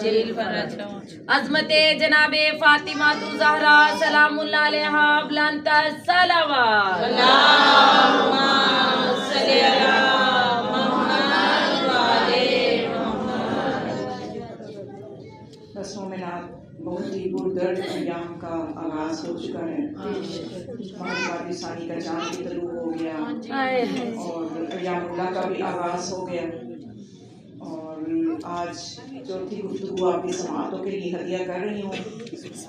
عظمت جناب فاطمہ زہرا سلام اللہ علیہا بلند الصلوات اللہم صلی علی محمد وعلی محمد۔ رسم میلاد بہت ہی پردرد ایام کا آغاز ہو چکا ہے۔ محرم ثانی کا چاند بھی طلوع ہو گیا اور ایام اللہ کا بھی آغاز ہو گیا، اور آج چوتھی گفتگو آپ کی سماعتوں کے لیے ہدیہ کر رہی ہوں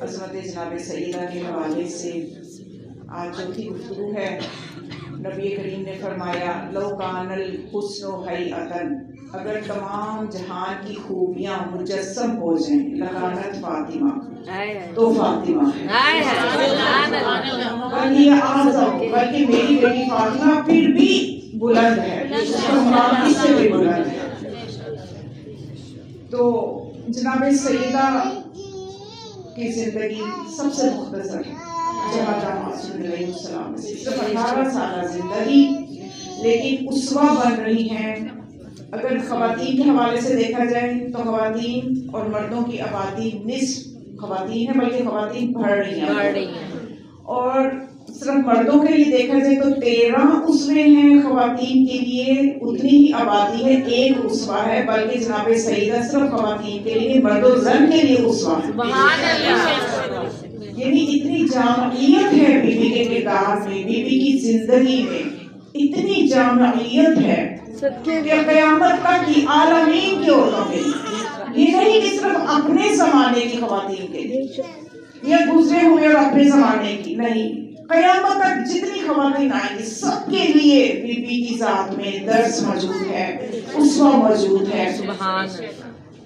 عظمت جناب سیدہ کے حوالے سے۔ آج چوتھی گفتگو ہے۔ نبی کریم نے فرمایا لو کان الحسن حیئۃ، اگر تمام جہان کی خوبیاں مجسم ہو جائیں لکانت فاطمہ، تو فاطمہ بلکہ میری بیٹی فاطمہ پھر بھی بلند ہے، اس سے بھی بلند ہے۔ تو جناب سیدہ کی زندگی سب سے مختصر ہے، جہاں معصوم علیہ السلام سے صرف 18 سالہ زندگی، لیکن اسوہ بن رہی ہیں۔ اگر خواتین کے حوالے سے دیکھا جائے تو خواتین اور مردوں کی آبادی نصف خواتین ہیں، بلکہ خواتین بڑھ رہی ہیں، اور صرف مردوں کے لیے دیکھا جائے تو 13 اسوے ہیں، خواتین کے لیے اتنی ہی آبادی ہے، 1 اسوہ ہے، بلکہ جناب سیدہ صرف خواتین کے لیے مرد و زن کے لیے اسوہ ہے۔ یعنی اتنی جامعیت ہے بی بی کے کردار میں، بی بی کی زندگی میں اتنی جامعیت ہے کہ قیامت تک کی عالمین کی عورتوں کے لیے، یہ نہیں کہ صرف اپنے زمانے کی خواتین کے لیے یا گزرے ہوئے اور اپنے زمانے کی، نہیں، قیامت تک جتنی خواتین آئیں گی سب کے لیے بی بی کی ذات میں درس موجود ہے، اسوہ موجود ہے۔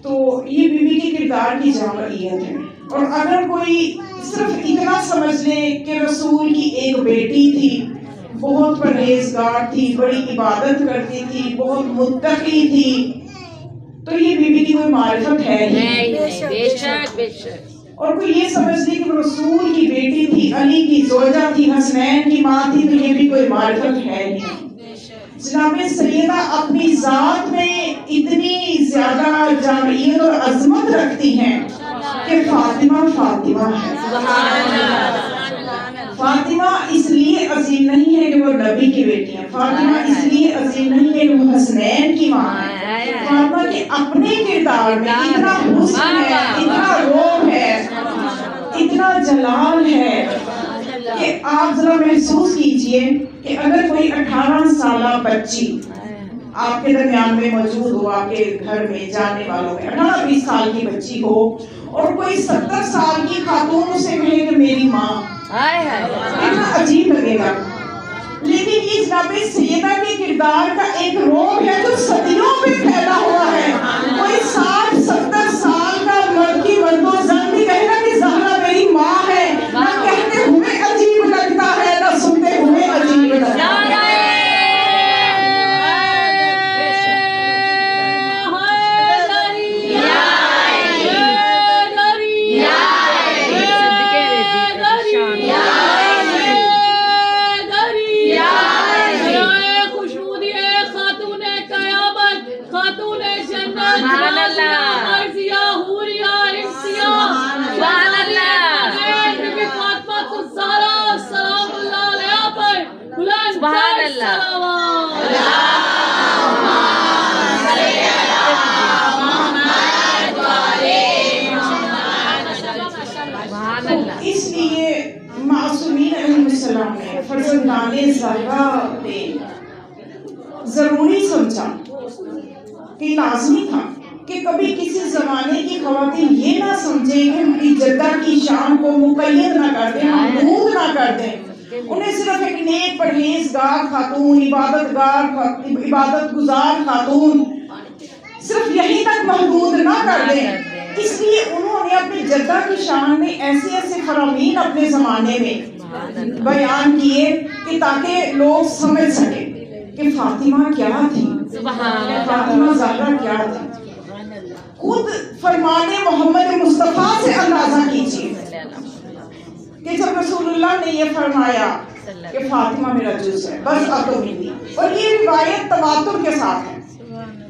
تو یہ بی بی کے کردار کی جامعیت ہے۔ اور اگر کوئی صرف اتنا سمجھ لے کہ رسول کی ایک بیٹی تھی، بہت پرہیزگار تھی، بڑی عبادت کرتی تھی، بہت متقی تھی، تو یہ بی بی کی کوئی معرفت ہے نہیں۔ اور کوئی یہ سمجھ لے کہ وہ رسول کی بیٹی تھی، علی کی زوجہ تھی، حسنین کی ماں تھی، تو یہ بھی کوئی معرفت ہے نہیں۔ جناب سیدہ اپنی ذات میں اتنی زیادہ جامعیت اور عظمت رکھتی ہیں کہ فاطمہ فاطمہ ہے۔ فاطمہ اس لیے عظیم نہیں ہے کہ وہ نبی کی بیٹی ہیں، فاطمہ اس لیے عظیم نہیں ہے کہ وہ حسنین کی ماں ہے، فاطمہ کے اپنے کردار میں اتنا حسن ہے، اتنا روح ہے، اتنا جلال ہے کہ آپ ذرا محسوس کیجئے کہ اگر کوئی 18 سالہ بچی آپ کے درمیان میں موجود ہو، آپ کے گھر میں جانے والوں میں 18-20 سال کی بچی ہو، اور کوئی 70 سال کی خاتون اسے کہے کہ میری ماں، اتنا عجیب لگے گا۔ لیکن یہ جناب سیدہ کے کردار کا ایک روح ہے جو صدیوں پہ پھیلا ہوا ہے۔ کوئی 60-70 سال کا مرد کی مرد و زن بھی کہے گا کہ زہرا میری ماں ہے، نہ کہتے ہوئے عجیب لگتا ہے، نہ سنتے ہوئے عجیب لگتا ہے۔ اس لیے معصومین علیہ السلام نے فرزندان زہرا نے ضروری سمجھا کہ لازمی تھا کہ کبھی کسی زمانے کی خواتین یہ نہ سمجھیں کہ ہماری جدہ کی شان کو مقید نہ کر دیں، محدود نہ کر دیں، انہیں صرف ایک نیک پرہیزگار خاتون، عبادت گزار خاتون صرف یہیں تک محدود نہ کر دیں۔ اس لیے انہوں نے اپنی جدہ کی شان میں ایسے ایسے فرامین اپنے زمانے میں بیان کیے کہ تاکہ لوگ سمجھ سکیں کہ فاطمہ کیا تھی، فاطمہ زہرا کیا تھی۔ خود فرمان محمد مصطفیٰ سے اندازہ کیجیے کہ جب رسول اللہ نے یہ فرمایا کہ فاطمہ میرا جز ہے، بس اب تو ملی، اور یہ روایت تواتر کے ساتھ ہے۔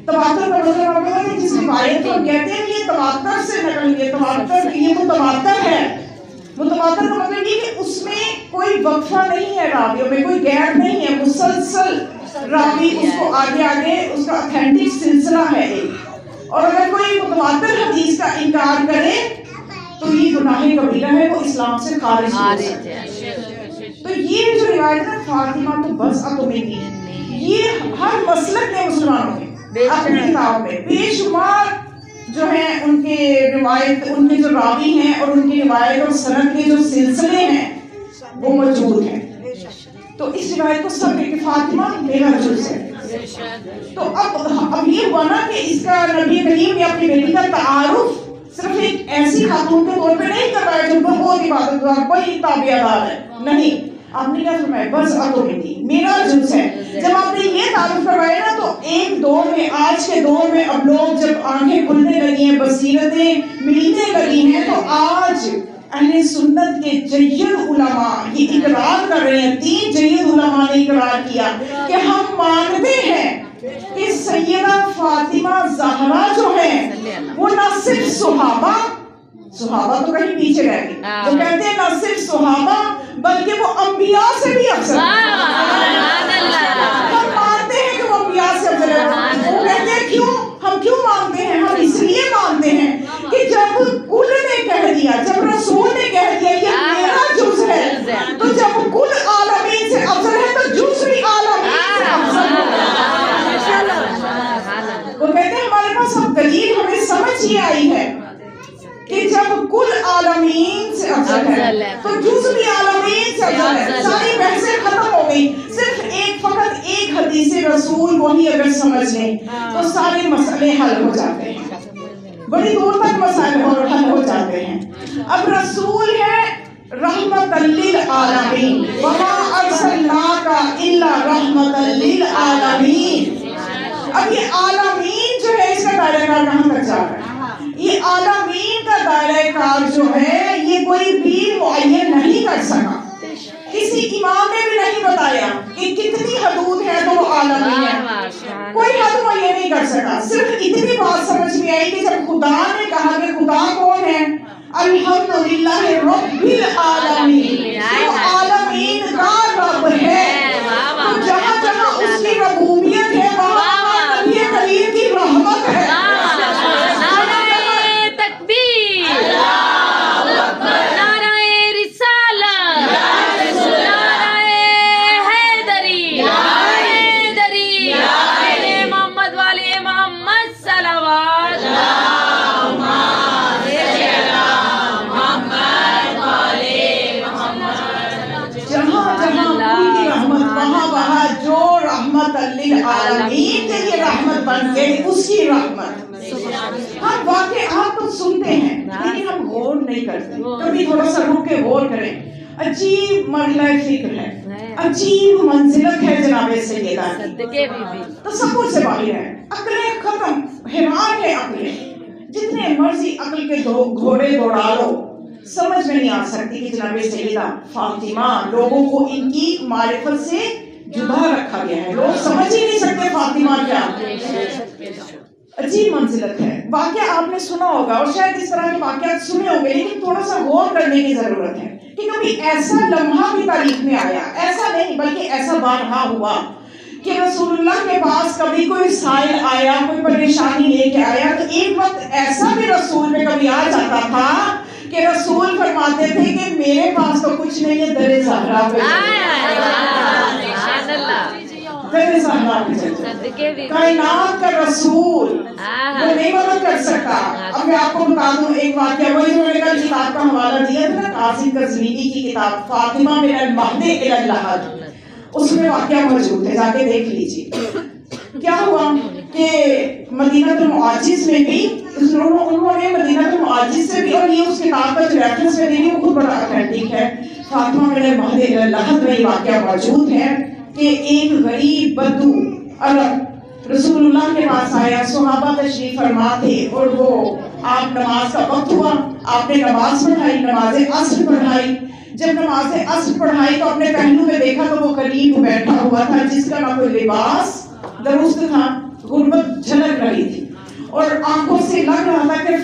تواتر کا مطلب ہے جس روایت کو کہتے ہیں یہ متواتر سے نقل کیا. تواتر یہ متواتر ہے. متواتر کا مطلب یہ کہ اس میں کوئی وقفہ نہیں ہے، راویوں میں کوئی گیپ نہیں ہے، مسلسل راوی اس کو آگے آگے اس کا اتھینٹک سلسلہ ہے ایک. اور اگر کوئی متواتر حدیث کا انکار کرے تو یہ گناہ کبیرہ ہے، وہ اسلام سے خارج ہے. تو یہ جو روایت ہے فاطمہ تو بس اتمنی، یہ ہر مسلک نے مسلمانوں میں اپنی کتاب میں بے شمار جو ہیں ان کے روایت، ان کے جو راوی ہیں اور ان کی روایت اور سند کے جو سلسلے ہیں وہ موجود ہیں. تو اس روایت کو سب کہ فاطمہ میرا جز ہے. تو اب یہ ہوا نا کہ اس کا نبی کریم نے اپنی بیٹی کا تعارف صرف ایک ایسی خاتون کے طور پہ نہیں کروایا جو بہت عبادت گزار بڑی تابعہ دار ہے، نہیں. آپ نے کیا فرمایا؟ بس اتمنی، میرا جز ہے. جب آپ نے یہ تعارف کروایا نا تو ایک دور میں، آج کے دور میں اب لوگ جب آنکھیں کھلنے لگی ہیں، بصیرتیں ملنے لگی ہیں، تو آج اہل سنت کے جید علماء یہ اقرار کر رہے ہیں، 3 جید علماء نے اقرار کیا کہ ہم مانتے ہیں کہ سیدہ فاطمہ زہرا جو ہیں وہ نہ صرف صحابہ تو کہیں پیچھے رہ گئے، وہ کہتے ہیں نہ صرف صحابہ بلکہ وہ انبیاء سے بھی افضل. ہم مانتے ہیں کہ وہ انبیاء سے افضل ہے. وہ کہتے ہیں کیوں؟ ہم کیوں مانتے ہیں؟ ہم اس لیے مانتے ہیں کہ جب کل نے کہہ دیا، جب رسول نے کہہ دیا یہ میرا جز ہے، تو جب کل عالمین سے افضل ہے تو جز بھی عالمین سے افضل ہے. وہ کہتے ہیں ہمارے پاس اب دلیل ہمیں سمجھ یہ آئی ہے کہ جب کل عالمین سے افضل ہے تو جز بھی عالمین سے افضل ہے. ساری بحثیں ختم ہو گئی. صرف فقط ایک حدیث رسول وہی اگر سمجھ لیں تو سارے مسئلے حل ہو جاتے ہیں، بڑی دور تک مسائل حل ہو جاتے ہیں. اب رسول ہے رحمت للعالمین، وما ارسلناک الا رحمت للعالمین. اب یہ عالمین جو ہے اس کا دائرہ کار کہاں تک جا رہا ہے؟ یہ عالمین کا دائرہ کار جو ہے یہ کوئی بھی معین نہیں کر سکا. کسی امام نے بھی نہیں بتایا کہ کتنی حدود ہے تو وہ عالمین ہے، کوئی حد معین نہیں کر سکا. صرف اتنی بات سمجھ میں آئی کہ جب خدا نے کہا کہ خدا کون ہے؟ الحمدللہ رب العالمین، وہ عالمین کا رب ہے. تو جہاں جہاں اس کی ربوبیت ہے وہاں نبی کریم کی رحمت ہے. عالمین کے لیے رحمت بن گئی، اس کی رحمت. ہم واقعات تو سنتے ہیں لیکن ہم غور نہیں کرتے. کبھی تھوڑا سا رک کے غور کریں. عجیب مرحلہ فکر ہے، عجیب منزلت ہے جناب سیدہ کی، تصور سے باہر ہے. عقلیں ختم، حیران ہے عقلیں. جتنے مرضی عقل کے گھوڑے دوڑا لو سمجھ میں نہیں آ سکتی کہ جناب سیدہ فاطمہ لوگوں کو ان کی معرفت سے جدا رکھا گیا ہے. لوگ سمجھ ہی نہیں سکتے فاطمہ کیا. عجیب منزلت ہے. واقعہ آپ نے سنا ہوگا اور شاید اس طرح کے واقعات سنے ہوں گے، لیکن تھوڑا سا غور کرنے کی ضرورت ہے کہ کبھی ایسا لمحہ بھی تاریخ میں آیا، ایسا نہیں بلکہ ایسا بارہا ہوا کہ رسول اللہ کے پاس کبھی کوئی سائل آیا، کوئی پریشانی لے کے آیا تو ایک وقت ایسا بھی رسول میں کبھی آ جاتا تھا کہ رسول فرماتے تھے کہ میرے پاس تو کچھ نہیں ہے، در زہرا پہ کائنات کا رسول وہ نہیں مدد کر سکتا. اب میں آپ کو بتا دوں ایک واقعہ، وہی جو میں نے کل کتاب کا حوالہ دیا تھا نا، قاسم قزوینی کی کتاب فاطمہ من المہد الی اللحد، اس میں واقعہ موجود ہے، جا کے دیکھ لیجیے. کیا ہوا کہ مدینہ المعاجز میں بھی انہوں نے مدینہ المعاجز سے بھی، اور یہ اس کتاب کا جو ریفرنس میں دی وہ خود بڑا اتھینٹک ہے، فاطمہ من المہد الی اللحد میں یہ واقعہ موجود ہے کہ ایک غریب بدو عرب رسول اللہ کے پاس آیا. صحابہ تشریف فرما تھے اور وہ آپ نماز کا وقت ہوا، آپ نے نماز پڑھائی، نماز عصر پڑھائی. جب نماز عصر پڑھائی تو اپنے پہلو میں دیکھا تو وہ غریب بیٹھا ہوا تھا جس کا نہ کوئی لباس درست تھا، غربت جھلک رہی تھی اور آنکھوں سے لگ رہا تھا کہ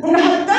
69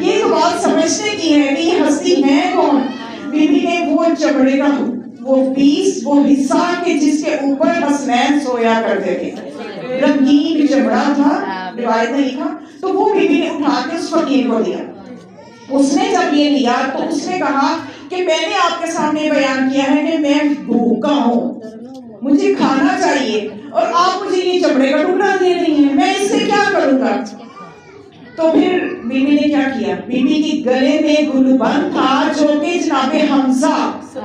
یہ تو بات سمجھنے کی ہے کہ یہ ہستی ہے کون. بی بی نے وہ چمڑے کا وہ پیس، وہ حصہ کہ جس کے اوپر حسنین سویا کرتے تھے، رنگین چمڑا تھا، روایت نے لکھا، تو وہ بی بی نے اٹھا کے اس فقیر کو دیا. اس نے جب یہ لیا تو اس نے کہا کہ میں نے آپ کے سامنے بیان کیا ہے کہ میں بھوکا ہوں، مجھے کھانا چاہیے، اور آپ مجھے یہ چمڑے کا ٹکڑا دے رہی ہیں، میں اس سے کیا کروں گا؟ تو پھر بی بی نے کیا کیا؟ بی بی کے گلے میں گلوبند تھا جو کہ جناب حمزہ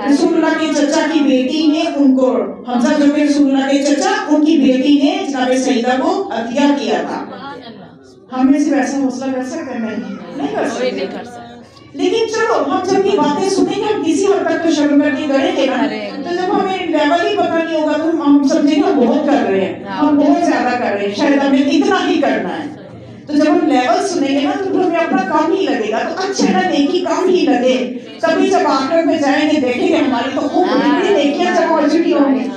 رسول اللہ کے چچا کی بیٹی نے ان کو، حمزہ جو کہ رسول اللہ کے چچا، ان کی بیٹی نے جناب سیدہ کو عطیہ کیا تھا. ہم میں سے ویسا حوصلہ کر سکتے ہیں؟ نہیں کر سکتے. لیکن چلو ہم جب یہ باتیں سنیں گے ہم کسی حد تک تو شرم کر کے کریں گے نا. تو جب ہمیں لیول ہی پتہ نہیں ہوگا تو ہم سمجھیں گے ہم بہت کر رہے ہیں، ہم بہت زیادہ کر رہے ہیں، شاید ہمیں اتنا ہی کرنا ہے. تو جب ہم لیول سنیں گے نا تو ہمیں اپنا کام ہی لگے گا. تو اچھا نا نیکی کام ہی لگے. کبھی جب آخرت میں جائیں گے دیکھیں گے ہماری تو خوب بڑی نیکیاں جب ہو چکی ہوں گی.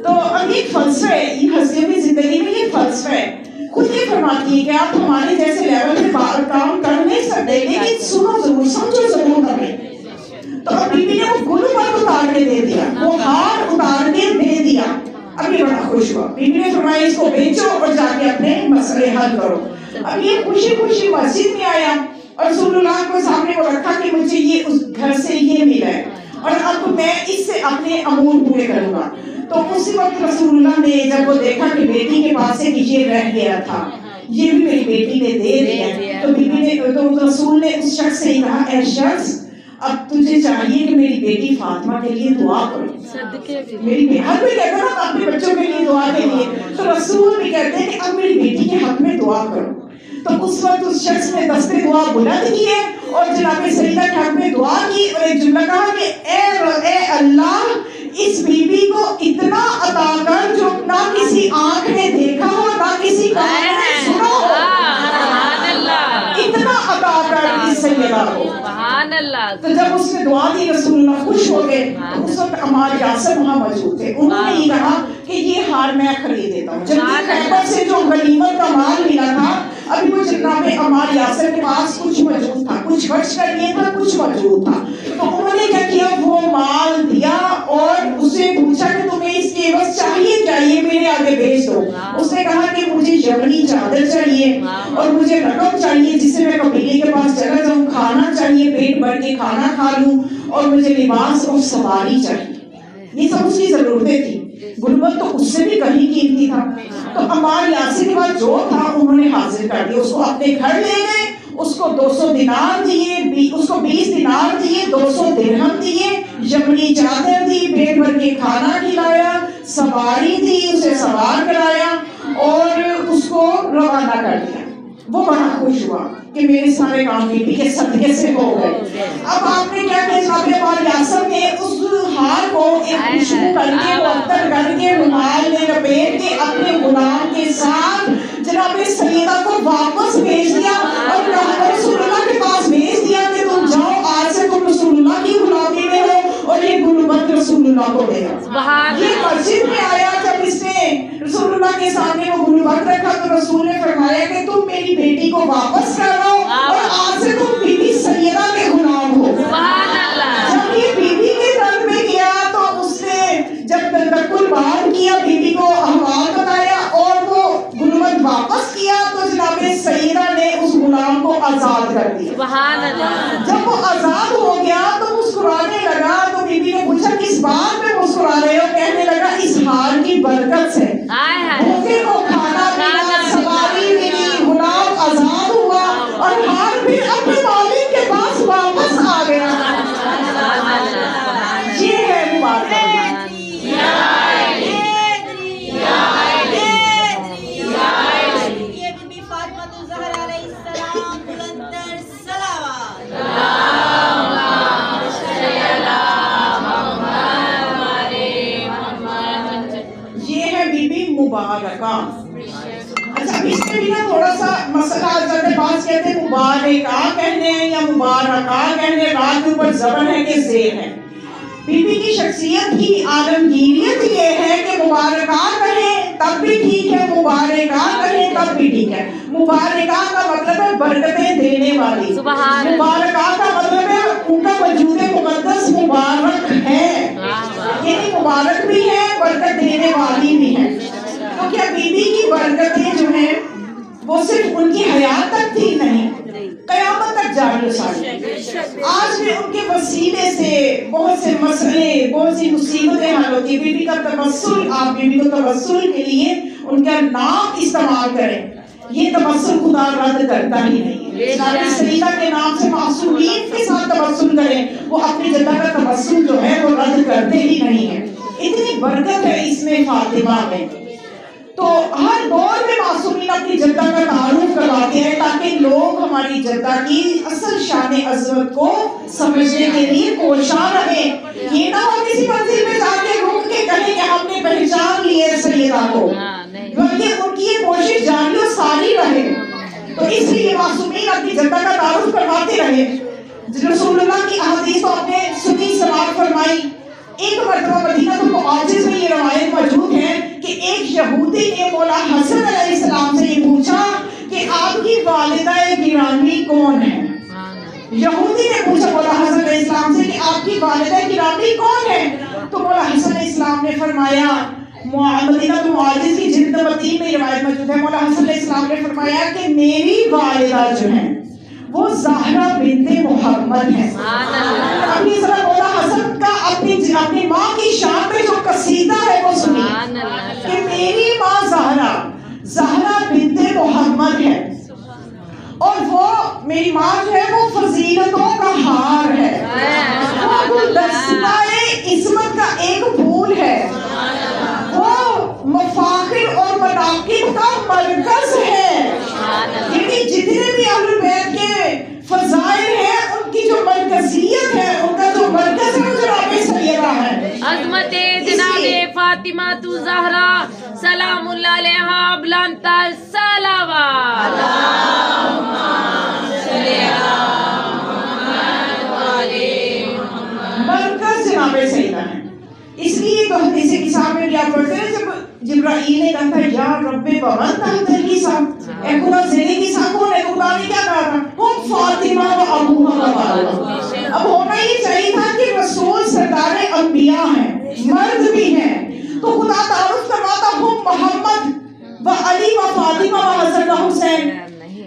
تو اب یہ فلسفہ ہے، یہ ہستیوں کی زندگی میں یہ فلسفہ ہے. خود یہ فرماتی ہے کہ آپ ہمارے جیسے لیول پہ کام کر نہیں سکتے، لیکن سنو ضرور، سمجھو ضرور ہمیں. تو اب بی بی نے وہ گلوبند اتار کے دے دیا، وہ ہار اتار کے دے دیا. اب یہ بڑا خوش ہوا. بی بی نے فرمایا اس کو بیچو اور جا کے اپنے مسئلے حل کرو. اب یہ خوشی خوشی مسجد میں آیا اور رسول اللہ کو سامنے وہ رکھا کہ مجھے یہ اس گھر سے یہ ملا ہے اور اب میں اس سے اپنے امور پورے کروں گا. تو اسی وقت رسول اللہ نے جب وہ دیکھا کہ بیٹی کے پاس سے یہ رہ گیا تھا، یہ بھی میری بیٹی نے دے دیا، تو بی بی نے، تو رسول نے اس شخص سے کہا اے شخص اب تجھے چاہیے کہ میری بیٹی فاطمہ کے لیے دعا کرو. میری ہر کوئی کہتا ہے نا اپنے بچوں کے لیے دعا کے لیے، تو رسول بھی کہتے ہیں کہ اب میری بیٹی کے حق میں دعا کرو. تو اس وقت اس شخص نے دستے دعا بلند کیے اور جناب سیدہ کے حق میں دعا کی اور ایک جملہ کہا کہ اے اللہ اس بی بی کو اتنا عطا کر جو نہ کسی آنکھ نے دیکھا ہو نہ کسی کان نے سنا ہو. اتنا عطا کر اس سیدہ کو. تو جب اس نے دعا دی رسول اللہ خوش ہو گئے. تو اس وقت عمار یاسر وہاں موجود تھے. انہوں نے یہ کہا کہ یہ ہار میں خرید دیتا ہوں. جب خیبر سے جو غنیمت کا مال ملا تھا ابھی وہ جناب عمار یاسر کے پاس کچھ موجود تھا، کچھ خرچ کر لیا تھا، کچھ موجود تھا. تو انہوں نے کیا کیا؟ وہ مال دیا اور اسے پوچھا کہ تمہیں اس کے عوض چاہیے کیا، یہ میرے آگے بھیج دو. اس نے کہا کہ مجھے یمنی چادر چاہیے اور مجھے رقم چاہیے جس سے میں قبیلے کے پاس چلا جاؤں، کھانا چاہیے، پیٹ بھر کے کھانا کھا لوں، اور مجھے لباس اور سواری چاہیے. یہ سب اس کی ضرورتیں تھی. غربت تو اس سے بھی کہیں قیمتی تھا. تو عمار یاسر کے بعد جو تھا انہوں نے حاضر کر دیا. اس کو اپنے گھر لے گئے، اس کو 200 دینار دیے، اس کو 20 دینار دیے، 200 درہم دیے، یمنی چادر دی، پیٹ بھر کے کھانا کھلایا، سواری دی، اسے سوار کرایا اور اس کو روانہ کر دیا. وہ بڑا خوش ہوا کہ میرے سارے کام بی بی کے صدقے سے ہو گئے. اب آپ نے کیا کہ جناب عمار یاسر نے اس ہار کو ایک خوشبو کر کے، معطر کر کے، رومال میں لپیٹ کے اپنے غلام کے ساتھ جناب سیدہ کو واپس بھیج دیا اور رسول اللہ کے پاس بھیج دیا کہ تم جاؤ، آج سے تم رسول اللہ کی غلامی میں ہو اور یہ گلوبند رسول اللہ کو دے گا. یہ مسجد میں آیا جب اس نے رسول اللہ کے سامنے وہ گلوبند رکھا تو رسول نے فرمایا کہ تم میری بیٹی کو واپس کر دو اور آج سے تم بی بی سیدہ کے غلام ہو. جب یہ بی بی کے در میں گیا تو اس نے جب تدکل باہر کیا، بی بی کو احوال بتایا اور وہ گلوبند واپس کیا تو جناب سیدہ نے اس غلام کو آزاد کر دیا. جب وہ آزاد ہو گیا تو مسکرانے لگا. تو بی بی نے پوچھا کس بات میں مسکرا رہے ہو؟ کہنے لگا اس ہار کی برکت سے بھوکے کو کھانا ملا، سواری ملی، غلام آزاد ہوا اور ہار بھی اپنے مالک کے پاس واپس آ گیا. یہ ہے مبارک. مبارکہ. اچھا اس میں بھی نا تھوڑا سا مسئلہ حضرت پاس کہتے ہیں مبارکہ کہنے ہیں یا مبارکہ کہنے، رات کے اوپر زبر ہے کہ زیر ہے. بی بی کی شخصیت کی عالمگیریت یہ ہے کہ مبارکات کہیں تب بھی ٹھیک ہے، مبارکات کہیں تب بھی ٹھیک ہے۔ مبارکات کا مطلب ہے برکتیں دینے والی، مبارکات کا مطلب ہے ان کا وجود مقدس مبارک ہے، یعنی مبارک بھی ہے، برکت دینے والی بھی ہے۔ تو کیا بی بی کی برکتیں جو ہیں وہ صرف ان کی حیات تک تھی؟ نہیں، قیامت تک جاری و ساری۔ آج بھی ان کے وسیلے سے بہت سے مسئلے، بہت سی مصیبتیں حل ہوتی ہیں۔ بی بی کا توسل، آپ بی بی کو توسل کے لیے ان کا نام استعمال کریں، یہ توسل خدا رد کرتا ہی نہیں ہے۔ جناب سیدہ کے نام سے معصومین کے ساتھ توسل کریں، وہ اپنی جدہ کا توسل جو ہے وہ رد کرتے ہی نہیں ہیں۔ اتنی برکت ہے اس میں فاطمہ میں۔ تو ہر دور میں معصومین اپنی جدہ کا تعارف کرواتے ہیں تاکہ لوگ ہماری جدہ کی اصل شان عظمت کو سمجھنے کے لیے کوشاں رہیں۔ یہ نہ ہو کسی منزل میں جا کے رک کے کہیں کہ ہم نے پہچان لیے سیدہ کو، بلکہ ان کی یہ کوشش جاری و ساری رہے۔ تو اس لیے معصومین اپنی جدہ کا تعارف کرواتے رہے۔ رسول اللہ کی احادیث تو آپ نے سنی سماعت فرمائی۔ ایک مرتبہ مدینہ المعاجز میں یہ روایت موجود ہے کہ ایک یہودی نے مولا حسن علیہ السلام سے یہ پوچھا کہ آپ کی والدہ گرامی کون ہے؟ یہودی نے پوچھا مولا حسن علیہ السلام سے کہ آپ کی والدہ گرامی کون ہے؟ تو مولا حسن علیہ السلام نے فرمایا، مدینہ المعاجز کی جلد نمبر 3 میں یہ روایت موجود ہے، مولا حسن علیہ السلام نے فرمایا کہ میری والدہ جو ہے وہ زہرا بنت محمد ہے۔ ابھی ذرا مولا حسن کا اپنی ماں کی شان میں جو قصیدہ ہے وہ سنیے کہ میری ماں زہرا بنت محمد ہے، اور وہ میری ماں جو ہے وہ فضیلتوں کا ہار ہے، وہ گلدستہ عصمت کا ایک پھول ہے، وہ مفاخر اور مناقب کا مرکز ہے۔ یعنی جتنے بھی اہل بیت کے فضائل ہیں ان کی جو مرکزیت ہے، ان کا جو مرکز ہے وہ جناب سیدہ ہے، عظمت جناب فاطمہ الزہرا سلام اللہ علیہا بلند الصلوات۔ اللہم صلی علی محمد وعلی محمد۔ مرکز جناب سیدہ ہے۔ اس لیے تو حدیث کتاب میں کیا پڑھتے ہیں، جب جبرائیل نے کہا تھا یا رب ومن تحت الکساء، اے خدا زیر کساء کون ہے؟ خدا نے کیا کہا تھا؟ ہم فاطمہ و ابوہا وطالب۔ اب ہونا یہ چاہیے تھا کہ رسول سردار انبیاء ہیں، مرد بھی ہیں، تو خدا تعارف کرواتا ہم محمد و علی و فاطمہ و حسن و حسین،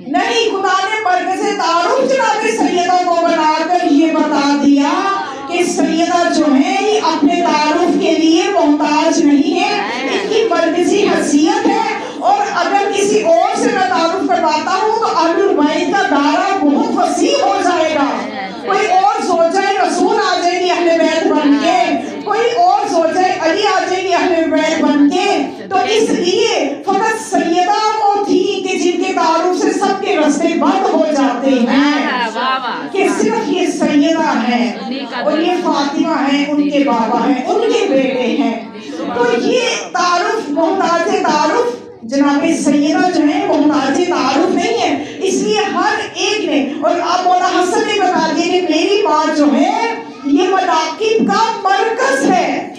نہیں، خدا نے مرکز تعارف جناب سیدہ کو بنا کر یہ بتا دیا کہ سیدہ جو ہے یہ اپنے تعارف کے لیے محتاج نہیں ہے، ان کی مرکزی حیثیت ہے، اور اگر کسی اور سے میں تعارف کرواتا ہوں تو اہل بیت کا دائرہ بہت وسیع ہو جائے گا۔ کوئی اور سوچے رسول آ جائیں گے اہل بیت بن کے، کوئی اور سوچے علی آ جائیں گے اہل بیت بن کے، تو اس لیے فقط سیدہ وہ تھی کہ جن کے تعارف سے سب کے راستے بند ہو جاتے ہیں، کہ صرف یہ سیدہ ہیں اور یہ فاطمہ ہیں، ان کے بابا ہیں، ان کے بیٹے ہیں۔ تو یہ تعارف محتاج تعارف جناب سیدہ جو ہے محتاج تعارف نہیں ہے، اس لیے ہر ایک نے، اور آپ مولا حسن نے بتا دیا کہ میری ماں جو ہے یہ مناقب کا مرکز ہے۔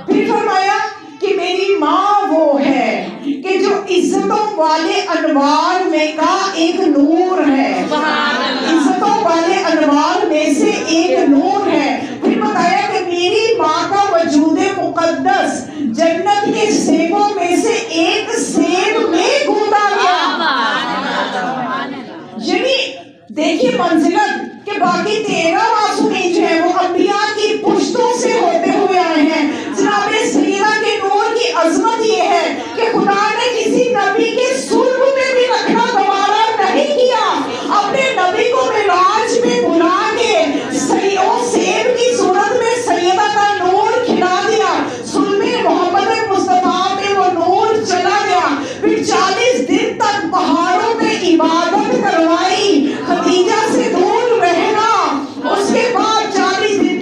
پھر فرمایا کہ میری ماں وہ ہے کہ جو عزتوں والے انوار میں کا ایک نور ہے، عزتوں والے انوار میں سے ایک نور ہے۔ پھر بتایا کہ میری ماں کا وجود مقدس جنت کے سیبوں میں سے ایک سیب میں گوندا گیا۔ یعنی دیکھیے منزلت کہ باقی 13 معصومین جو ہیں وہ انبیاء کی پشتوں سے ہوتے ہوئے آئے ہیں۔ جناب سیدہ کے نور کی عظمت یہ ہے کہ خدا نے کسی نبی کے صلب میں بھی رکھنا گوارا نہیں کیا، اپنے نبی کو معراج میں بلا کے سیب کی صورت میں سیدہ کا نور کھلا دیا، صلب محمد مصطفیٰ میں وہ نور چلا گیا۔ پھر 40 دن تک پہاڑوں میں عبادت کروائی، خدیجہ سے دور رہنا، اس کے بعد 40 دن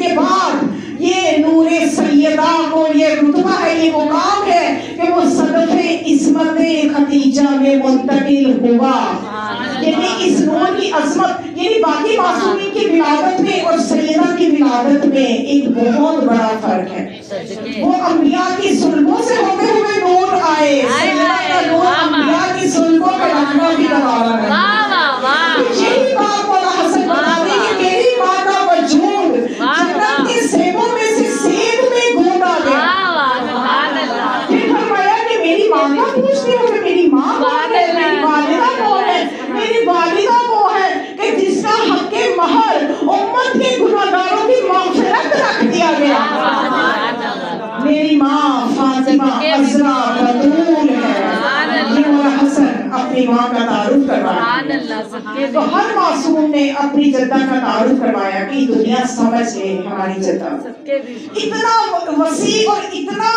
باقی معصومین کی ولادت میں اور سیدہ کی ولادت میں ایک بہت بڑا فرق ہے. وہ انبیاء کی سلبوں سے ہوتے ہوئے نور آئے, سیدہ کا نور انبیاء کی سلبوں پہ رکھنا بھی گوارا ہے. یہی بات مولا حسن بتاتے ہیں کہ میری ماں کا وجود جنت کے سیبوں میں سے سیب میں گوندا گیا. پھر فرمایا کہ میری ماں کا پوچھتے ہو کہ میری ماں کون ہے, میری والدہ کون ہے. میری والدہ وہ ہے کہ جس کا حق مہر امت کے گناہگاروں کی مغفرت رکھ دیا گیا. میری ماں فاطمہ عذرا بتول ہے. یہ مولا حسن اپنی ماں کا تعارف کروایا. تو ہر معصوم نے اپنی جدہ کا تعارف کروایا کہ دنیا سمجھ لے ہماری جدہ. اتنا وسیع اور اتنا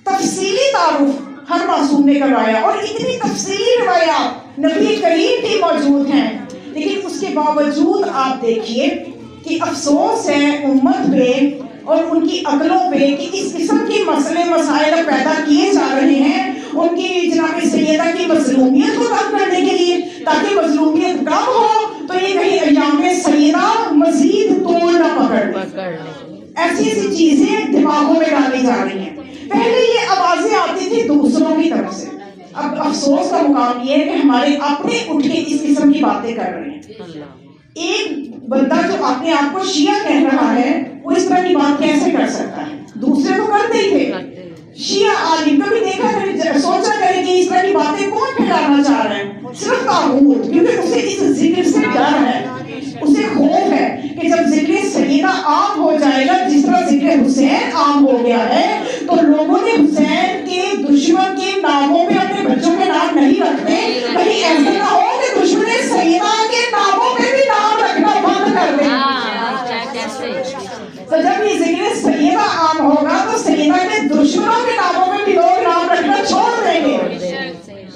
تفصیلی تعارف ہر معصوم نے کروایا اور اتنی تفصیلی روایات نبی کریم کی موجود ہیں. لیکن اس کے باوجود آپ دیکھیے کہ افسوس ہے امت پہ اور ان کی عقلوں پہ کہ اس قسم کے مسئلے مسائل پیدا کیے جا رہے ہیں ان کی جناب سیدہ کی مظلومیت کو کم کرنے کے لیے, تاکہ مظلومیت کم ہو تو یہ کہیں ایام سیدہ مزید توڑ نہ پکڑ لے. ایسی ایسی چیزیں دماغوں میں ڈالی جا رہی ہیں. پہلے یہ آوازیں آتی تھی دوسروں کی طرف سے, اب افسوس کا مقام یہ ہے کہ ہمارے اپنے اٹھ کے اس قسم کی باتیں کر رہے ہیں. ایک بندہ جو اپنے آپ کو شیعہ کہہ رہا ہے وہ اس طرح کی بات کیسے کر سکتا ہے؟ دوسرے تو کرتے ہی تھے. شیعہ عالم کبھی دیکھا کرے, سوچا کرے کہ اس طرح کی باتیں کون پھیلانا چاہ رہے ہیں؟ صرف طاغوت, کیونکہ اسے اس ذکر سے ڈر ہے, اسے خوف ہے کہ جب ذکر سیدہ عام ہو جائے گا جس طرح ذکر حسین عام ہو گیا ہے تو لوگوں نے حسین کے دشمن کے ناموں پہ اپنے بچوں کے نام نہیں رکھتے. کہیں ایسا نہ ہو کہ دشمن سیدہ کے ناموں پہ بھی نام رکھنا بند کر دیں. تو جب یہ ذکر سیدہ عام ہوگا تو سیدہ کے دشمنوں کے ناموں میں بھی لوگ نام رکھنا چھوڑ دیں گے.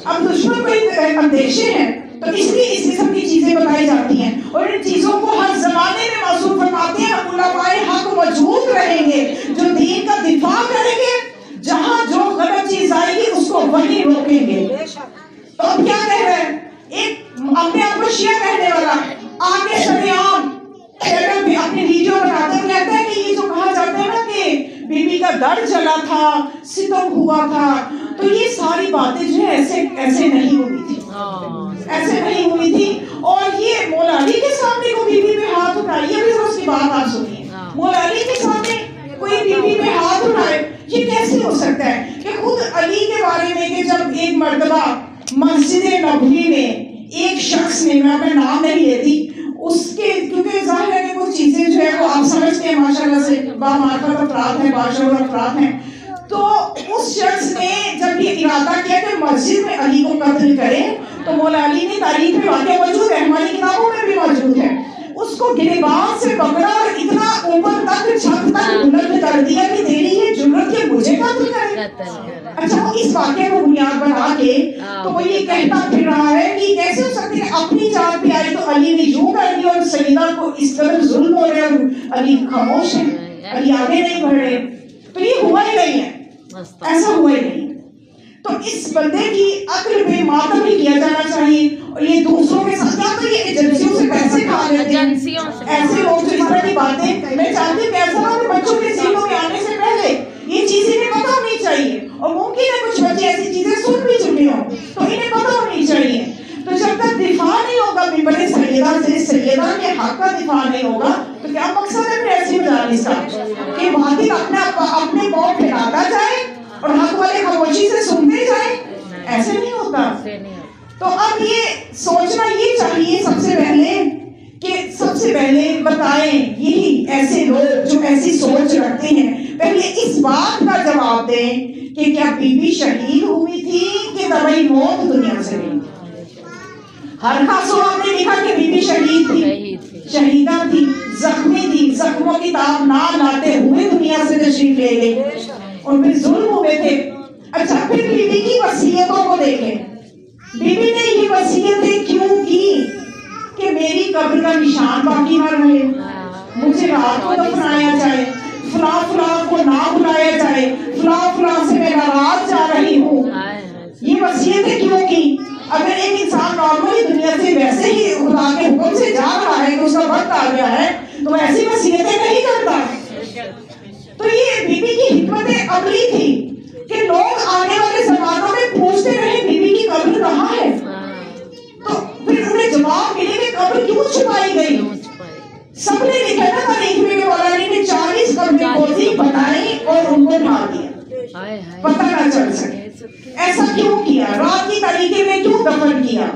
اب دشمن کو اندیشے ہیں تو اس لیے اس قسم کی چیزیں بتائی جاتی ہیں اور ان چیزوں کو ہر زمانے میں معصوم فرماتے ہیں علماء حق موجود رہیں گے جو دین کا دفاع کریں گے. جہاں جو غلط چیز آئے گی اس کو وہی روکیں گے. تو اب کیا کہہ رہے ہیں, ایک اپنے آپ کو شیعہ کہنے والا آگے شریعام اپنی ویڈیو بناتے ہیں, کہتے ہیں کہ یہ جو کہا جاتا ہے نا کہ بی بی کا در جلا تھا, ستم ہوا تھا, تو یہ ساری باتیں جو ہے ایسے نہیں ہوئی تھی, ایسے نہیں ہوئی تھی. اور یہ مولا علی کے سامنے کو بی بی پہ ہاتھ اٹھائے, یہ بھی اس کی بات آپ سنیے, مولا علی کے سامنے کوئی بی بی پہ ہاتھ اٹھائے, یہ کیسے ہو سکتا ہے کہ خود علی کے بارے میں کہ جب ایک مرتبہ مسجد نبوی میں ایک شخص نے, میں اپنا نام نہیں لیتی, اس کے کیونکہ ظاہر ہے کہ کچھ چیزیں جو ہے وہ آپ سمجھتے ہیں ماشاءاللہ سے بامعرفت افراد ہیں, باشعور افراد ہیں, تو اس شخص نے جب یہ ارادہ کیا کہ مسجد میں علی کو قتل کرے تو مولا علی نے تاریخ میں واقعہ موجود ہے, ہماری کتابوں میں بھی موجود ہے, اس کو گریبان سے پکڑا اور اتنا اوپر تک چھت تک بلند کر دیا کہ تیری یہ جرت کہ مجھے قتل کرے. اچھا وہ اس واقعے کو بنیاد بنا کے تو وہ یہ کہتا پھر رہا ہے کہ کیسے ہو سکتی ہے اپنی جان پہ آئی تو علی نے یوں کر دیا اور سیدہ کو اس قدر ظلم ہو رہے اور علی خاموش ہے, علی آگے نہیں بڑھ رہے. تو یہ ہوا ہی نہیں ہے, ایسا ہوا ہی نہیں. تو اس بندے کی عقل پہ ماتم بھی کیا جانا چاہیے. اور یہ دوسروں کے ساتھ کیا تو یہ ایجنسیوں سے پیسے کھا لیتے ہیں ایسے لوگ جو اس طرح کی باتیں, میں چاہتی ہوں کہ ایسا نہ بچوں کے ذہنوں میں آنے سے پہلے یہ چیزیں انہیں پتہ ہونی چاہیے. اور ممکن ہے کچھ بچے ایسی چیزیں سن بھی چکے ہوں تو انہیں پتہ ہونی چاہیے. تو جب تک دفاع نہیں ہوگا ممبر سیدہ سے, سیدہ کے حق کا دفاع نہیں ہوگا تو کیا مقصد ہے پھر ایسی مجالس کا کہ باطل اپنے پاؤں پھیلاتا جائے اور حق والے خاموشی سے سنتے جائیں؟ ایسے نہیں ہوتا. تو اب یہ سوچنا یہ چاہیے سب سے پہلے کہ سب سے پہلے بتائیں یہی ایسے لوگ جو ایسی سوچ رکھتے ہیں پہلے اس بات کا جواب دیں کہ کیا بی بی شہید ہوئی تھی کہ دوائی موت دنیا سے گئی. ہر خاصو آپ نے لکھا کہ بی بی شہید تھی, شہیدہ تھی, زخمی تھی, زخموں کی تاب نہ لاتے ہوئے دنیا سے تشریف لے گئی اور پھر ظلم ہوئے تھے. اچھا پھر بی بی کی وصیتوں کو دیکھیں, بی بی نے یہ وصیتیں کیوں کی کہ میری قبر کا نشان باقی نہ رہے, مجھے رات کو دفنایا جائے, فلاں فلاں کو نہ بلایا جائے, فلاں فلاں سے میں ناراض جا رہی ہوں. یہ وصیتیں کیوں کی اگر ایک انسان نارملی دنیا سے ویسے ہی خدا کے حکم سے جا رہا ہے کہ اس کا وقت آ گیا ہے تو ایسی وصیتیں نہیں کرتا. تو یہ بی بی کی حکمت عملی تھی کہ لوگ آنے والے زمانوں میں پوچھتے رہے بی بی کی قبر کہاں ہے. تو پھر انہیں جواب ملے کہ قبر کیوں چھپائی گئی. سب نے لکھا نا تاریخ میں کہ مولا علی نے 40 قبریں کھودی بنائی اور ان کو ڈھا دیا پتہ نہ چل سکے. ایسا کیوں کیا؟ رات کی تاریکی میں کیوں دفن کیا؟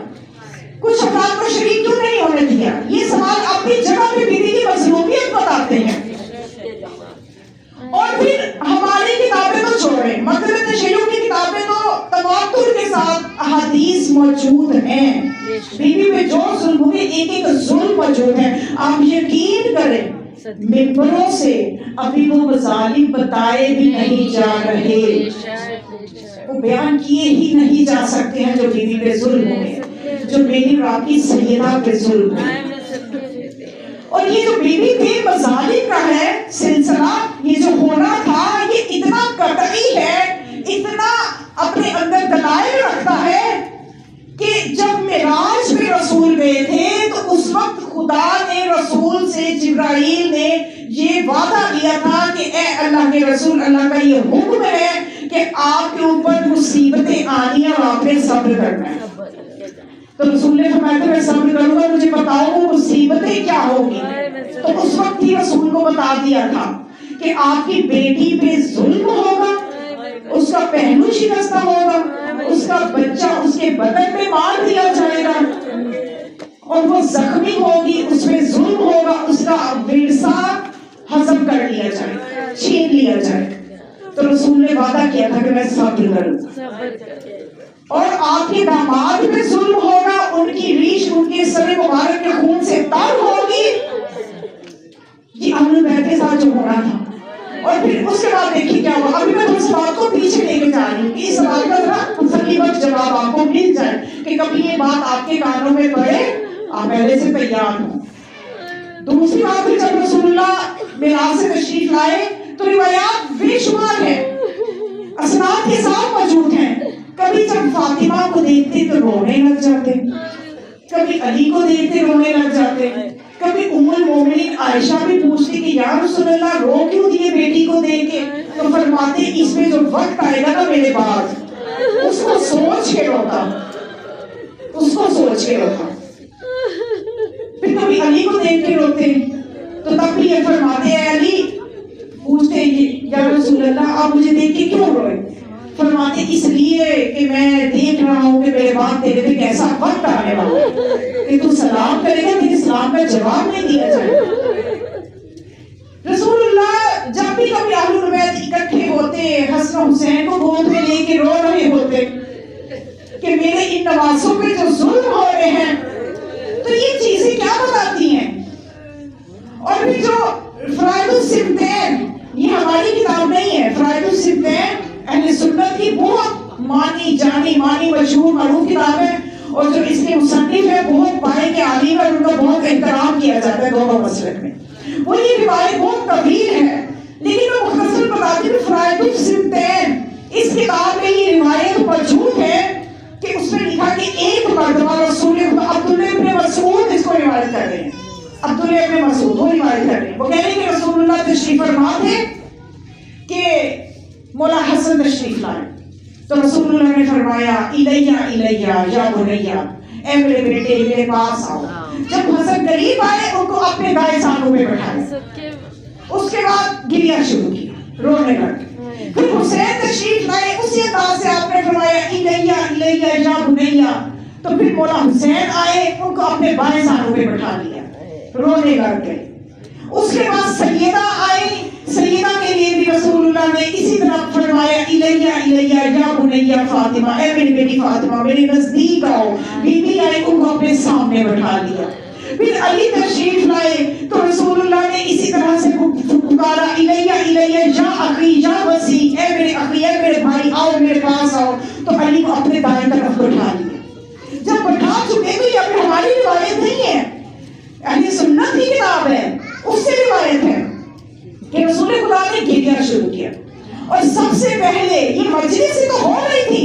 کچھ افراد کو شریک کیوں نہیں ہونے دیا؟ یہ سوال اپنی جگہ پہ بی بی کی مظلومیت بتاتے ہیں. اور پھر ہماری کتابیں تو چھوڑیں، مکتبۃ تشیع کی کتابیں تو تواتر کے ساتھ احادیث موجود ہیں. بی بی پہ جو ظلم ہوئے ایک ایک ظلم موجود ہے. آپ یقین کریں ممبروں سے ابھی وہ مظالم بتائے بھی نہیں جا رہے، وہ بیان کیے ہی نہیں جا سکتے ہیں جو بی بی پہ ظلم ہوئے، جو میری راکی سیدہ پہ ظلم ہوئے. اور یہ جو بی بی پہ مظالم کا ہے سلسلہ، یہ جو ہونا تھا یہ اتنا قطعی ہے، اتنا اپنے اندر دلائل رکھتا ہے کہ جب معراج پہ رسول گئے تھے تو اس وقت خدا نے رسول سے جبرائیل نے یہ وعدہ کیا تھا کہ اے اللہ کے رسول، اللہ کا یہ حکم ہے کہ آپ کے اوپر مصیبتیں آنی اور آپ نے صبر کرنا ہے. تو رسول نے فرمایا کہ میں صبر کروں گا، مجھے بتاؤ وہ مصیبتیں کیا ہوگی. تو اس وقت ہی رسول کو بتا دیا تھا کہ آپ کی بیٹی پہ ظلم ہوگا، اس کا پہلو شکستہ ہوگا، اس کا بچہ اس کے بدن میں مار دیا جائے گا اور وہ زخمی ہوگی، اس پہ ظلم ہوگا، اس کا ورثہ ہضم کر لیا جائے گا، چھین لیا جائے گا. تو رسول نے وعدہ کیا تھا کہ میں صبر کروں. اور آپ کے داماد پہ ظلم ہوگا، ان کی ریش ان کے سر مبارک کے خون سے تر ہوگی. یہ اہل بیت کے ساتھ جو ہونا تھا. اور پھر اس کے بعد دیکھیے کیا ہوا. ابھی میں اس بات کو پیچھے لے کے جا رہی ہوں کہ اس سوال کا ذرا تسلی بخش جواب آپ کو مل جائے کہ کبھی یہ بات آپ کے کانوں میں پڑے آپ پہلے سے تیار ہوں. دوسری بات پھر جب رسول اللہ معراج سے تشریف لائے تو روایات بے شمار ہیں، اسناد کے ساتھ موجود ہیں. کبھی جب فاطمہ کو دیکھتے تو رونے لگ جاتے، کبھی علی کو دیکھتے رونے لگ جاتے، کبھی ام المومنین عائشہ بھی پوچھتی کہ یا رسول اللہ رو کیوں دیے بیٹی کو دیکھ کے؟ تو فرماتے اس میں جو وقت آئے گا نا میرے بعد اس کو سوچ کے روتا، اس کو سوچ کے روتا. پھر کبھی علی کو دیکھ کے روتے تو تب بھی یہ فرماتے ہیں علی پوچھتے یا رسول اللہ آپ مجھے دیکھ کے کیوں روئے؟ فرماتے اس لیے کہ میں دیکھ رہا ہوں کہ میرے بعد تیرے پہ کیسا وقت آنے والا کہ تو سلام کرے گا تیرے سلام کا جواب نہیں دیا جائے. رسول اللہ جب بھی کبھی اہل بیت اکٹھے ہوتے حسن حسین کو گود میں لے کے رو رہے ہوتے کہ میرے ان نواسوں پہ جو ظلم ہو رہے ہیں. تو یہ چیزیں کیا بتاتی ہیں. اور پھر جو فرائض السبتین، یہ ہماری کتاب نہیں ہے، فرائض السبتین اہل سنت کی بہت مانی جانی مانی مشہور معروف کتاب ہے اور جو اس کے مصنف ہے بہت پائے کے عالم اور ان کا بہت احترام کیا جاتا ہے دونوں مسلک میں. وہ یہ روایت بہت طویل ہے لیکن میں مختصر بتاتی ہوں. فرائض السبتین اس کتاب میں یہ روایت موجود ہے کہ اس میں لکھا کہ ایک مرتبہ رسول عبداللہ ابن مسعود اس کو روایت کر رہے ہیں. عبداللہ ابن مسعود وہ روایت کر رہے ہیں. وہ کہہ رہے ہیں کہ رسول اللہ تشریف فرما تھے کہ مولا حسن تشریف لائے تو رسول اللہ نے فرمایا الیہ الیہ یا بنیہ، اے میرے بیٹے میرے پاس آؤ. جب حسن قریب آئے ان کو اپنے دائیں سانوں پہ بٹھایا، اس کے بعد گریا شروع کیا، رونے لگے. پھر حسین تشریف لائے، اسی انداز سے آپ نے فرمایا الیہ الیہ یا بنیہ. تو پھر مولا حسین آئے، ان کو اپنے بائیں سانوں پہ بٹھا لیا، رونے لگ گئے. اس کے بعد سیدہ آئی، سیدہ کے لیے بھی رسول اللہ نے اسی طرح فرمایا الیہ الیہ یا بنیہ فاطمہ، اے میری بیٹی فاطمہ میرے نزدیک آؤ. بی بی آئی، ان کو اپنے سامنے بٹھا لیا. پھر علی تشریف لائے تو رسول اللہ نے اسی طرح سے پکارا الیہ الیہ یا اخی یا وسی، اے میرے اخی اے میرے بھائی آؤ میرے پاس آؤ. تو علی کو اپنے دائیں طرف بٹھا لیا. جب بٹھا چکے تو یہ ابھی ہماری روایت نہیں ہے، اہل سنت کی کتاب ہے، اس سے روایت ہے کہ رسول خدا نے گریا شروع کیا. اور سب سے پہلے یہ مجلس تو ہو رہی تھی،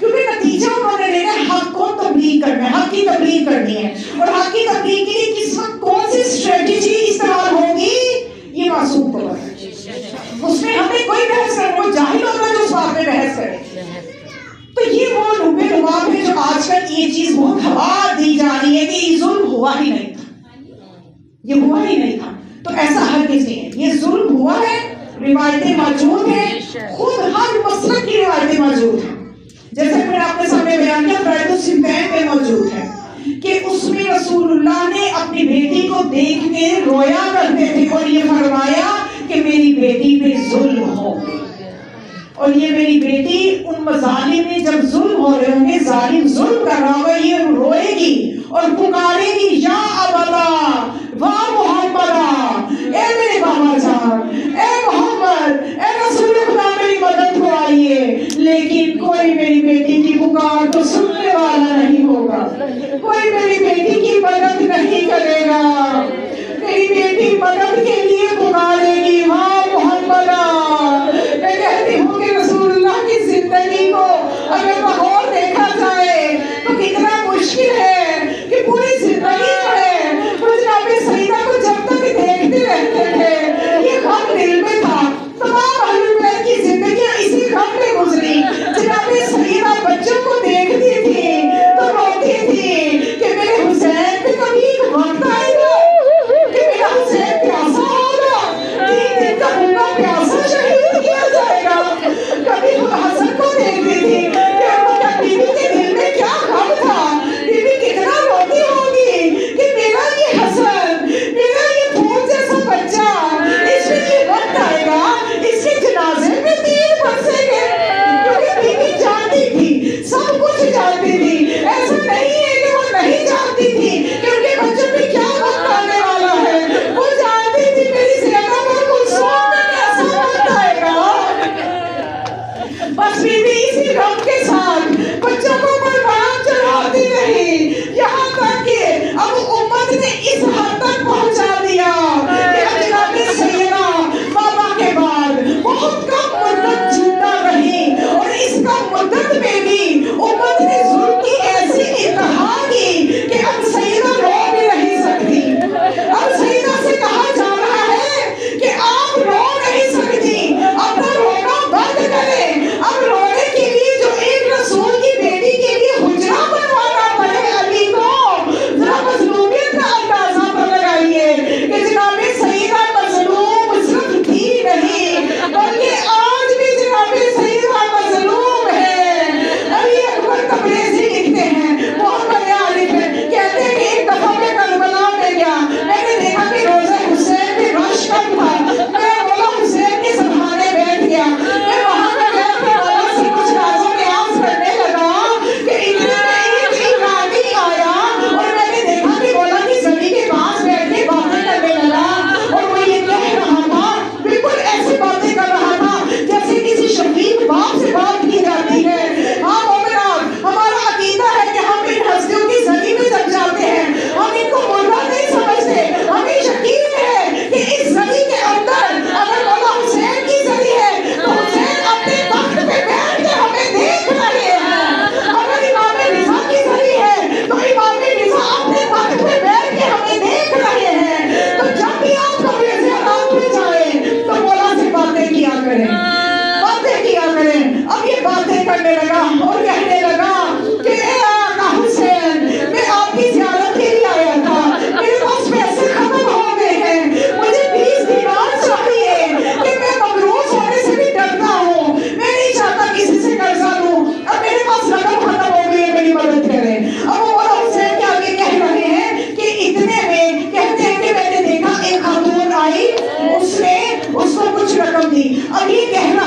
کیونکہ نتیجہ انہوں نے لینا ہے حق کو تبلیغ کرنا ہے، حق کی تبلیغ کرنی ہے، اور حق کی تبلیغ کے لیے کس وقت کون سی اسٹریٹجی استعمال ہوگی یہ معصوم کو پتہ ہے، اس میں ہمیں کوئی بحث کرنا، وہ جاہل ہوگا جو اس بات میں بحث کرے۔ تو یہ وہ لبے لباب ہے جو آج کل یہ چیز بہت ہوا دی جا رہی ہے کہ یہ ظلم ہوا ہی نہیں تھا، یہ ہوا ہی نہیں تھا۔ تو ایسا ہرگز نہیں ہے، یہ ظلم ہوا ہے، روایتیں موجود ہیں، خود ہر مسلک کی روایتیں موجود ہیں، جیسے میں نے آپ کے سامنے بیان کیا فرائض الصنفین میں موجود ہے کہ اس میں رسول اللہ نے اپنی بیٹی کو دیکھ کے رویا کرتے تھے اور یہ فرمایا کہ میری بیٹی پہ ظلم ہو، اور یہ میری بیٹی ان مظالم میں جب ظلم ہو رہے ہوں گے، ظالم ظلم کر رہا ہوگا، یہ روئے گی اور پکارے گی یا ابدا واہ محمدا، اے میرے بابا جان، اے محمد، اے رسول خدا میری مدد کو آئیے، لیکن کوئی میری بیٹی کی پکار تو سننے والا نہیں ہوگا، کوئی میری بیٹی کی مدد نہیں کرے گا، میری بیٹی مدد کے لیے پکارے گی واہ محمدا۔ میں کہتی ہوں کہ رسول اللہ کی زندگی کو اگر ماحول دیکھا جائے تو کتنا مشکل ہے کہ پوری زندگی جو ہے وہ جناب سیدہ کو جب تک دیکھتے رہتے تھے، یہ غم دل میں تھا، تمام اہل بیت کی زندگیاں اسی غم میں گزری، جناب سیدہ بچوں کو دیکھتی تھی تو روتی تھی کہ میرے حسین پہ کبھی ایک وقت آئے گا کہ میرا حسین پیاسا ہوگا، 3 دن کا بھوکا پیاسا شہید کیا جائے گا۔ کبھی خود حسن کو دیکھتی تھی کہ ان کا بیوی کے دل میں کیا غم تھا، بیوی کتنا روتی ہوگی کہ میرا یہ حسن، میرا یہ پھول جیسا بچہ، اس میں یہ وقت آئے گا اس کے جنازے میں 3 برسیں گے، کیونکہ بیوی جانتی تھی، سب کچھ جانتی تھی، ایسا نہیں ہے کہ وہ نہیں جانتی تھی کہ ان کے بچوں پہ کیا وقت آنے والا ہے، وہ جانتی تھی میری زینب اور کلثوم میں کیسا وقت آئے گا۔ بس بیوی اسی غم کے ساتھ بچوں کو قربان چڑھاتی رہی، یہاں تک کہ اب امت نے اس حد تک پہنچا دیا کہ جناب سیدہ بابا کے بعد بہت کم مدت زندہ رہی، اور اس کم مدت میں بھی امت نے ظلم کی ایسی انتہا کی کہ اب سیدہ رو بھی نہیں سکتی، اب سیدہ سے کہا جا رہا ہے کہ آپ رو نہیں سکتی، اپنا رونا بند کریں، اب رونے کے لیے جو ایک رسول کی بیٹی کے لیے حجرہ بنوانا پڑے علی کو، ذرا مظلومیت کا اندازہ تو لگائیے کہ جناب سیدہ مظلوم صرف تھی نہیں بلکہ آج بھی جناب سیدہ مظلوم ہے۔ علی اکبر تبریزی لکھتے ہیں، بہت بڑے عالم ہیں، کہتے ہیں کہ ایک دفعہ میں کربلا میں گیا، میں نے دیکھا کہ روزہ حسین پہ رش کم تھا، میں مولا حسین کے سبحانے بیٹھ گیا، میں وہاں پہ بیٹھ کے مولا سے کچھ راز و نیاز کرنے لگا کہ اتنے میں ایک ایرانی آیا اور میں نے دیکھا کہ مولا کی زمین کے پاس بیٹھ کے باتیں کرنے لگا، اور وہ یہ کہہ رہا تھا، بالکل ایسی باتیں کر رہا تھا جیسے کسی شفیق باپ سے بات کی جاتی ہے۔ ہاں مومنان، ہمارا عقیدہ ہے کہ ہم ان ہستیوں کی زمین میں جب جاتے ہیں ہم ان کو مردہ نہیں سمجھتے، ہمیں یقین ہے کہ اس زمین کے اندر اگر مولا حسین کی زمین ہے تو حسین اپنے تخت پہ بیٹھ کے ہمیں دیکھ رہے ہیں، اگر امام رضا کی زمین ہے تو امام رضا اپنے تخت پہ بیٹھ کے ہمیں دیکھ رہے ہیں، تو جب بھی آپ کبھی سے رات میں جائیں تو مولا سے باتیں کیا کریں، باتیں کیا کریں۔ اب یہ باتیں کرنے لگا اور کہنے لگا کہ اے آقا حسین، میں آپ کی زیارت کے لیے آیا تھا، میرے پاس پیسے ختم ہو گئے ہیں، مجھے 20 دینار چاہیے کہ میں مقروض ہونے سے بھی ڈرتا ہوں، میں نہیں چاہتا کسی سے قرضہ لوں، اب میرے پاس رقم ختم ہو گئی ہے، میری مدد کریں۔ اب وہ مولا حسین کے آگے کہہ رہے ہیں کہ اتنے میں کہتے ہیں کہ میں نے دیکھا ایک خاتون آئی، اس نے اس کو کچھ رقم دی، اب یہ کہہ رہا